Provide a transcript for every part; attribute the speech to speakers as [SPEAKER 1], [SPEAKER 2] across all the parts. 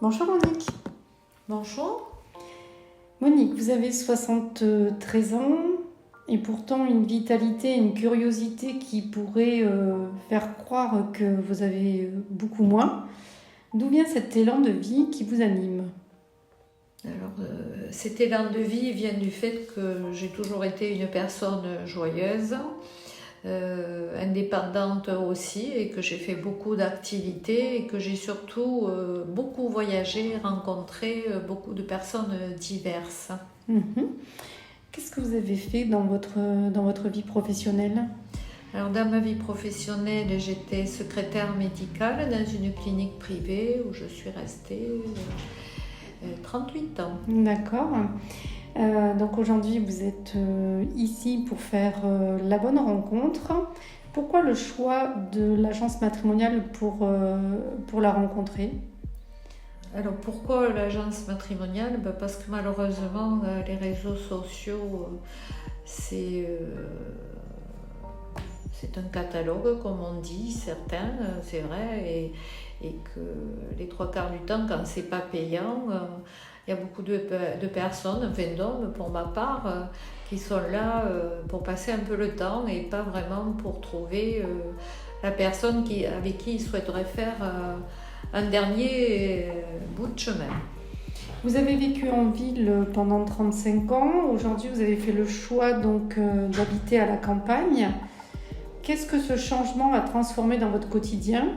[SPEAKER 1] Bonjour Monique.
[SPEAKER 2] Bonjour.
[SPEAKER 1] Monique, vous avez 73 ans et pourtant une vitalité, une curiosité qui pourrait faire croire que vous avez beaucoup moins. D'où vient cet élan de vie qui vous anime?
[SPEAKER 2] Cet élan de vie vient du fait que j'ai toujours été une personne joyeuse, indépendante aussi, et que j'ai fait beaucoup d'activités et que j'ai surtout beaucoup voyagé, rencontré beaucoup de personnes diverses.
[SPEAKER 1] Mhm. Qu'est-ce que vous avez fait dans votre vie professionnelle?
[SPEAKER 2] Alors, dans ma vie professionnelle, j'étais secrétaire médicale dans une clinique privée où je suis restée 38 ans.
[SPEAKER 1] D'accord. Donc aujourd'hui, vous êtes ici pour faire la bonne rencontre. Pourquoi le choix de l'agence matrimoniale pour la rencontrer?
[SPEAKER 2] Alors pourquoi l'agence matrimoniale? Parce que malheureusement, les réseaux sociaux, c'est un catalogue, comme on dit, certains, c'est vrai, et que les trois quarts du temps, quand c'est pas payant, il y a beaucoup de personnes, enfin d'hommes pour ma part, qui sont là pour passer un peu le temps et pas vraiment pour trouver la personne avec qui ils souhaiteraient faire un dernier bout de chemin.
[SPEAKER 1] Vous avez vécu en ville pendant 35 ans. Aujourd'hui, vous avez fait le choix donc d'habiter à la campagne. Qu'est-ce que ce changement a transformé dans votre quotidien?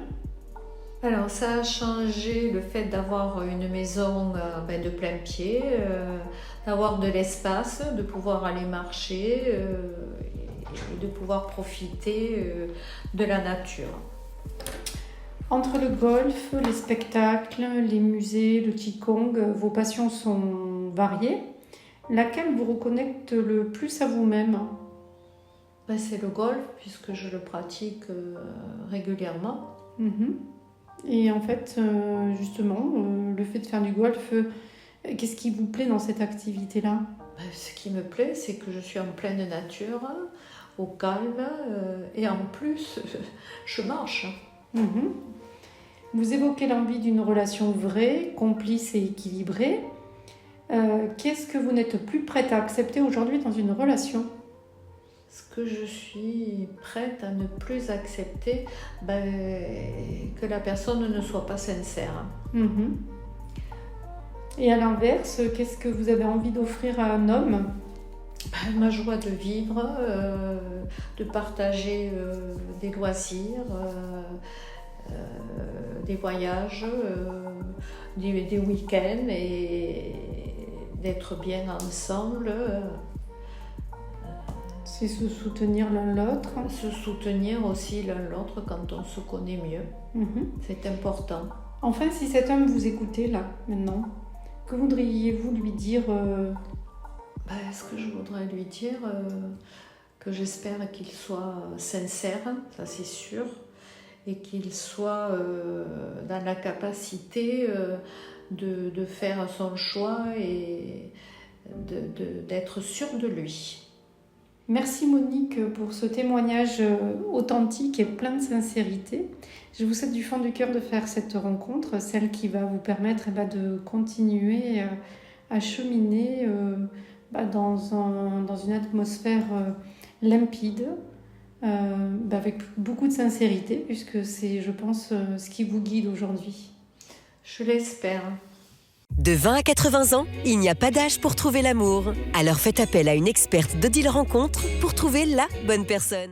[SPEAKER 2] Alors ça a changé le fait d'avoir une maison de plein pied, d'avoir de l'espace, de pouvoir aller marcher et de pouvoir profiter de la nature.
[SPEAKER 1] Entre le golf, les spectacles, les musées, le qigong, vos passions sont variées. Laquelle vous reconnecte le plus à vous-même?
[SPEAKER 2] C'est le golf, puisque je le pratique régulièrement.
[SPEAKER 1] Mhm. Et en fait, justement, le fait de faire du golf, qu'est-ce qui vous plaît dans cette activité-là?
[SPEAKER 2] Ce qui me plaît, c'est que je suis en pleine nature, au calme, et en plus, je marche.
[SPEAKER 1] Mhm. Vous évoquez l'envie d'une relation vraie, complice et équilibrée. Qu'est-ce que vous n'êtes plus prête à accepter aujourd'hui dans une relation?
[SPEAKER 2] Ce que je suis prête à ne plus accepter, que la personne ne soit pas sincère.
[SPEAKER 1] Mhm. Et à l'inverse, qu'est-ce que vous avez envie d'offrir à un homme?
[SPEAKER 2] Ma joie de vivre, de partager des loisirs, des voyages, des week-ends et d'être bien ensemble.
[SPEAKER 1] C'est se soutenir l'un l'autre.
[SPEAKER 2] Se soutenir aussi l'un l'autre quand on se connaît mieux. C'est important.
[SPEAKER 1] Enfin, si cet homme vous écoutait là, maintenant, que voudriez-vous lui dire?
[SPEAKER 2] Ce que je voudrais lui dire, que j'espère qu'il soit sincère, ça c'est sûr, et qu'il soit dans la capacité de faire son choix et d'être sûr de lui.
[SPEAKER 1] Merci Monique pour ce témoignage authentique et plein de sincérité. Je vous souhaite du fond du cœur de faire cette rencontre, celle qui va vous permettre de continuer à cheminer dans une atmosphère limpide, avec beaucoup de sincérité, puisque c'est, je pense, ce qui vous guide aujourd'hui.
[SPEAKER 2] Je l'espère.
[SPEAKER 3] De 20 à 80 ans, il n'y a pas d'âge pour trouver l'amour. Alors faites appel à une experte d'Odile Rencontre pour trouver la bonne personne.